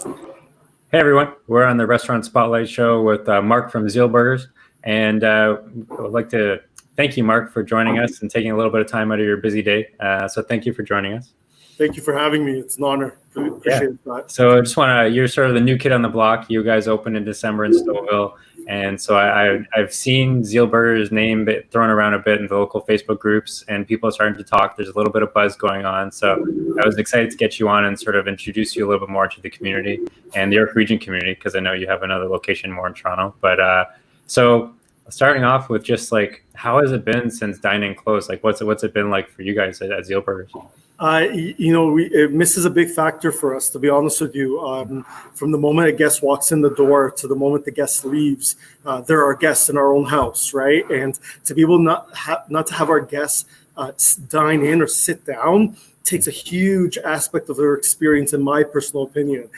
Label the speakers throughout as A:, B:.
A: Hey everyone, we're on the Restaurant Spotlight Show with Mark from ZEAL Burgers, and I would like to thank you, Mark, for joining us and taking a little bit of time out of your busy day. So thank you for joining us.
B: Thank you for having me. It's an honor. Appreciate that.
A: So I just want to, you're sort of the new kid on the block. You guys opened in December in Stouffville. And so I've seen ZEAL Burgers' name thrown around a bit in the local Facebook groups, and people are starting to talk. There's a little bit of buzz going on. So I was excited to get you on and sort of introduce you a little bit more to the community and the York Region community, because I know you have another location more in Toronto. But so starting off with just like, how has it been since dine-in closed? Like, what's it been like for you guys at ZEAL Burgers?
B: Miss is a big factor for us, to be honest with you. From the moment a guest walks in the door to the moment the guest leaves, there are guests in our own house, right? And to be able not to have our guests dine in or sit down takes a huge aspect of their experience, in my personal opinion.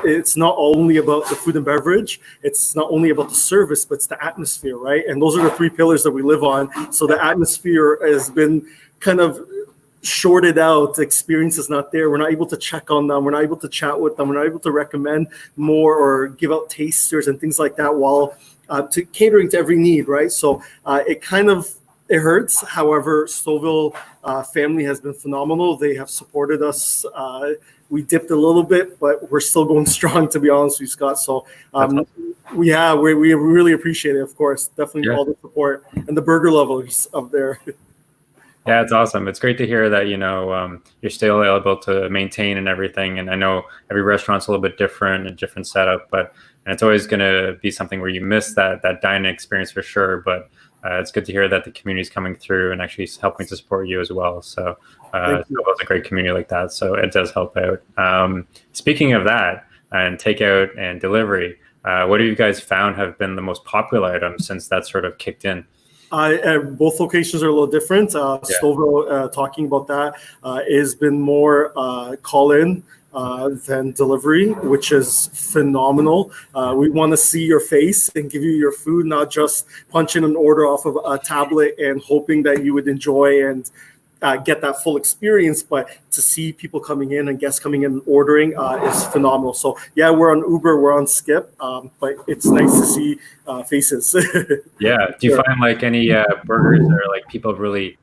B: It's not only about the food and beverage, it's not only about the service, but it's the atmosphere, right? And those are the three pillars that we live on. So the atmosphere has been kind of shorted out. The experience is not there. We're not able to check on them. We're not able to chat with them. We're not able to recommend more or give out tasters and things like that while to catering to every need, right? So it hurts. However, Stouffville family has been phenomenal. They have supported us. We dipped a little bit, but we're still going strong, to be honest with you, Scott. So we really appreciate it, of course. Definitely all the support and the burger lovers up there.
A: Yeah, it's awesome. It's great to hear that, you're still able to maintain and everything. And I know every restaurant's a little bit different, a different setup, and it's always going to be something where you miss that dine-in experience for sure. But it's good to hear that the community's coming through and actually helping to support you as well. So it's a great community like that. So it does help out. Speaking of that, and takeout and delivery, what have you guys found have been the most popular items since that sort of kicked in?
B: Both locations are a little different. Stouffville, talking about that, has been more call-in than delivery, which is phenomenal. We want to see your face and give you your food, not just punch in an order off of a tablet and hoping that you would enjoy and get that full experience, but to see people coming in and guests coming in and ordering is phenomenal. So yeah, we're on Uber, we're on Skip, but it's nice to see faces.
A: Yeah. Do you find like any burgers or like people really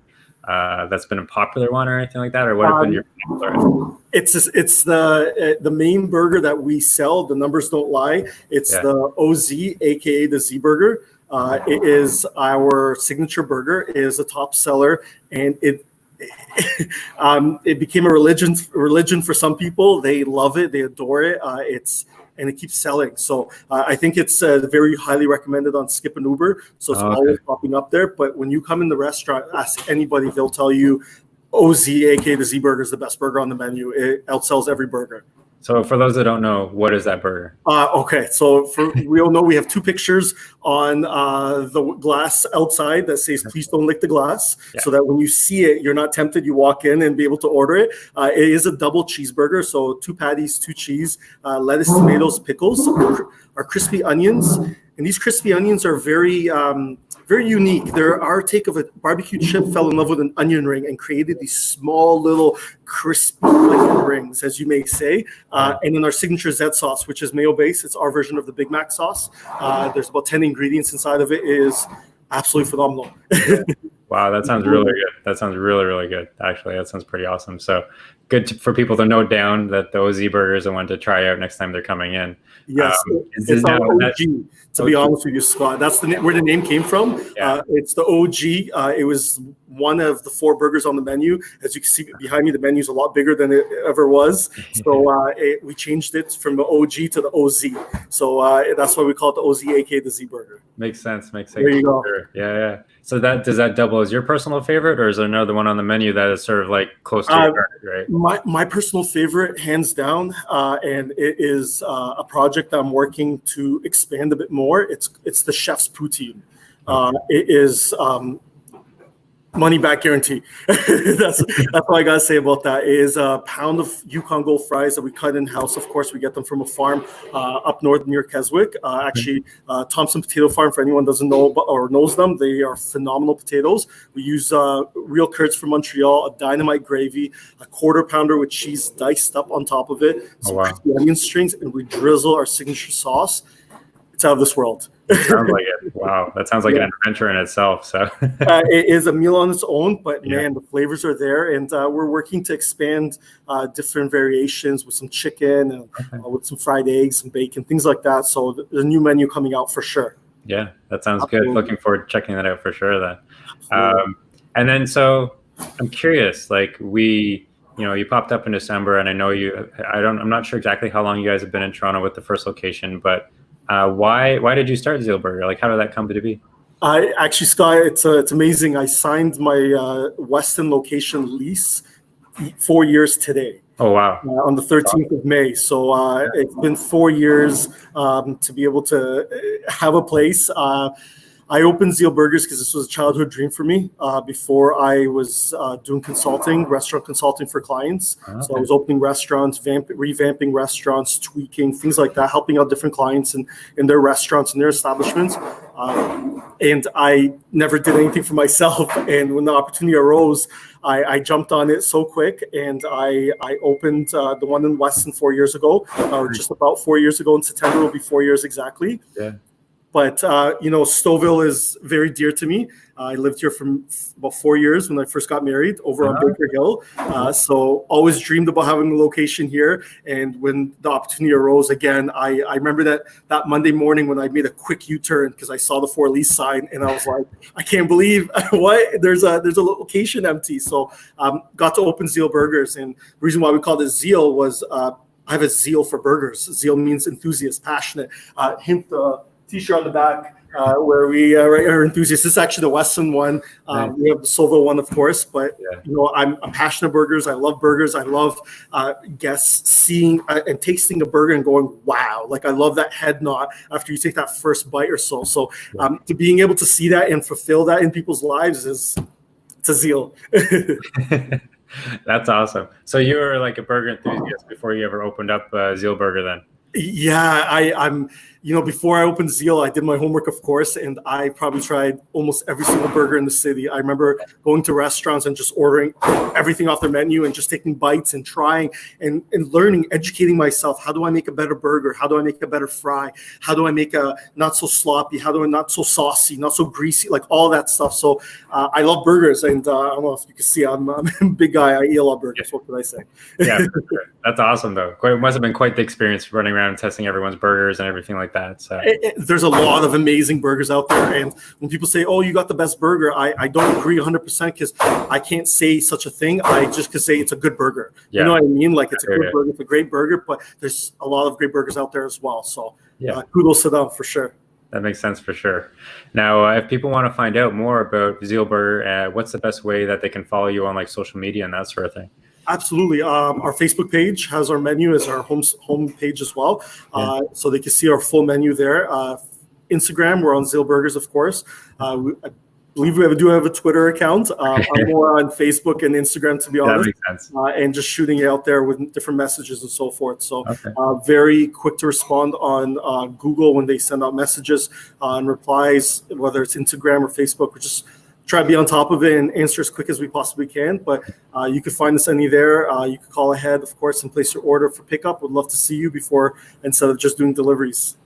A: that's been a popular one or anything like that, or what have been your popular?
B: It's the main burger that we sell. The numbers don't lie. It's the OZ, aka the Z Burger. It is our signature burger. It is a top seller, and it became a religion for some people. They love it, they adore it. And it keeps selling. So I think it's very highly recommended on Skip and Uber. So it's always popping up there. But when you come in the restaurant, ask anybody, they'll tell you OZ, aka the Z Burger, is the best burger on the menu. It outsells every burger.
A: So for those that don't know, what is that burger?
B: Okay, so we all know we have two pictures on the glass outside that says, please don't lick the glass, so that when you see it, you're not tempted, you walk in and be able to order it. It is a double cheeseburger, so 2 patties, 2 cheese, lettuce, tomatoes, pickles, our crispy onions. And these crispy onions are very unique. They're our take of a barbecue chip fell in love with an onion ring and created these small little crispy onion rings, as you may say. And then our signature Z sauce, which is mayo based. It's our version of the Big Mac sauce. There's about 10 ingredients inside of it. It is absolutely phenomenal.
A: Wow, that sounds really good. That sounds really, really good. Actually, that sounds pretty awesome. So good for people to note down that the OZ burger is the one to try out next time they're coming in.
B: Yes, it's our OG. To be honest with you, Scott, that's where the name came from. It's the OG. It was one of the 4 burgers on the menu. As you can see behind me, the menu is a lot bigger than it ever was. So we changed it from the OG to the OZ. So that's why we call it the OZ, aka the Z Burger.
A: Makes sense.
B: There you go.
A: Sure. Yeah. So does that double as your personal favorite, or is there another one on the menu that is sort of like close to your heart,
B: right? My personal favorite, hands down, and it is a project I'm working to expand a bit more. It's the chef's poutine. It is Money back guarantee. That's all I gotta say about that. Is a pound of Yukon Gold fries that we cut in house. Of course, we get them from a farm up north near Keswick. Actually, Thompson Potato Farm. For anyone who doesn't know or knows them, they are phenomenal potatoes. We use real curds from Montreal, a dynamite gravy, a quarter pounder with cheese diced up on top of it, some crispy onion strings, and we drizzle our signature sauce. It's out of this world.
A: Sounds like it. Wow, that sounds like an adventure in itself. So
B: it is a meal on its own, but man, the flavors are there, and we're working to expand different variations with some chicken and with some fried eggs, some bacon, things like that. So there's a new menu coming out for sure.
A: Yeah, that sounds good. Looking forward to checking that out for sure. Then, and then so I'm curious. Like you popped up in December, and I know you. I'm not sure exactly how long you guys have been in Toronto with the first location, but why did you start ZEAL Burger? Like, how did that come to be?
B: I actually, Sky, it's amazing. I signed my Weston location lease 4 years today.
A: Oh, wow.
B: On the 13th of May. So it's been 4 years to be able to have a place. I opened ZEAL Burgers because this was a childhood dream for me before I was doing consulting, restaurant consulting for clients. Okay. So I was opening restaurants, revamping restaurants, tweaking, things like that, helping out different clients in their restaurants and their establishments. And I never did anything for myself. And when the opportunity arose, I jumped on it so quick, and I opened the one in Weston 4 years ago, or just about 4 years ago. In September will be 4 years exactly. Yeah. But, Stouffville is very dear to me. I lived here for about 4 years when I first got married over on Baker Hill. So always dreamed about having a location here. And when the opportunity arose again, I remember that Monday morning when I made a quick U-turn because I saw the for lease sign, and I was like, I can't believe what there's a location empty. So got to open ZEAL Burgers. And the reason why we called it ZEAL was I have a zeal for burgers. ZEAL means enthusiast, passionate. Hint T-shirt on the back where we are enthusiasts. This is actually the Weston one. We have the Stouffville one, of course, but I'm passionate burgers. I love burgers. I love guests seeing and tasting a burger and going, wow. Like, I love that head nod after you take that first bite or so. So to being able to see that and fulfill that in people's lives it's a zeal.
A: That's awesome. So you were like a burger enthusiast before you ever opened up ZEAL Burger then?
B: Yeah, I'm before I opened ZEAL, I did my homework, of course, and I probably tried almost every single burger in the city. I remember going to restaurants and just ordering everything off the menu and just taking bites and trying and learning, educating myself. How do I make a better burger? How do I make a better fry? How do I make a not so sloppy? How do I not so saucy, not so greasy, like all that stuff. So I love burgers, and I don't know if you can see, I'm a big guy. I eat a lot of burgers. What could I say?
A: Yeah, for sure. That's awesome, though. It must have been quite the experience running around and testing everyone's burgers and everything like that. So
B: there's a lot of amazing burgers out there, and when people say, "Oh, you got the best burger," I don't agree 100% because I can't say such a thing. I just could say it's a good burger. Yeah. You know what I mean? Like, it's a good burger, it's a great burger, but there's a lot of great burgers out there as well. So kudos to them for sure.
A: That makes sense for sure. Now, if people want to find out more about ZEAL Burger, what's the best way that they can follow you on like social media and that sort of thing?
B: Absolutely. Our Facebook page has our menu as our home page as well. So they can see our full menu there. Instagram, we're on ZEAL Burgers, of course. I believe we do have a Twitter account. I'm more on Facebook and Instagram, to be honest. That makes sense. And just shooting it out there with different messages and so forth. So very quick to respond on Google when they send out messages and replies, whether it's Instagram or Facebook. We're just try to be on top of it and answer as quick as we possibly can. But you can find us any there. You can call ahead, of course, and place your order for pickup. Would love to see you before, instead of just doing deliveries.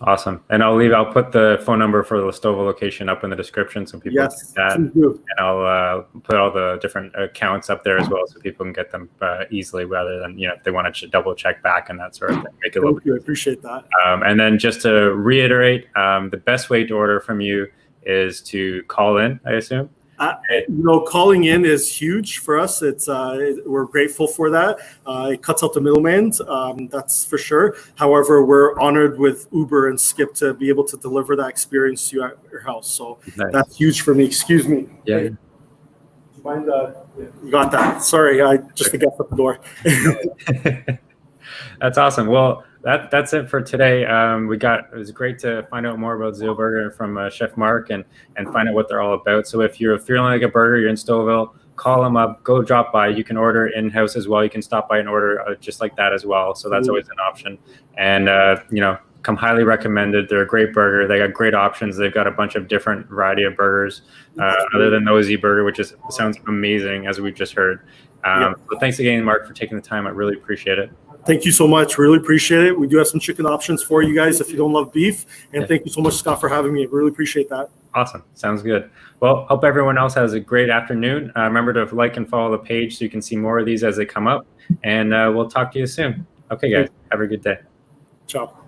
A: Awesome. And I'll put the phone number for the Stouffville location up in the description so people can get that. And I'll put all the different accounts up there as well so people can get them easily, rather than, if they want to double check back and that sort of thing. Make it a little bit.
B: I appreciate that.
A: And then just to reiterate, the best way to order from you is to call in, I assume?
B: Calling in is huge for us. It's we're grateful for that. It cuts out the middleman, that's for sure. However, we're honored with Uber and Skip to be able to deliver that experience to you at your house. So that's huge for me. Excuse me.
A: Yeah.
B: Hey, do you mind? You got that. Sorry, I just got at the door.
A: That's awesome. Well, that's it for today. It was great to find out more about ZEAL Burger from Chef Mark and find out what they're all about. So if you're feeling like a burger, you're in Stouffville, call them up, go drop by. You can order in-house as well. You can stop by and order just like that as well. So that's always an option. And, come highly recommended. They're a great burger. They got great options. They've got a bunch of different variety of burgers other than the ZEAL Burger, which sounds amazing, as we've just heard. So thanks again, Mark, for taking the time. I really appreciate it.
B: Thank you so much. Really appreciate it. We do have some chicken options for you guys if you don't love beef. And thank you so much, Scott, for having me. I really appreciate that.
A: Awesome. Sounds good. Well, hope everyone else has a great afternoon. Remember to like and follow the page so you can see more of these as they come up. And we'll talk to you soon. Okay, guys. Have a good day.
B: Ciao.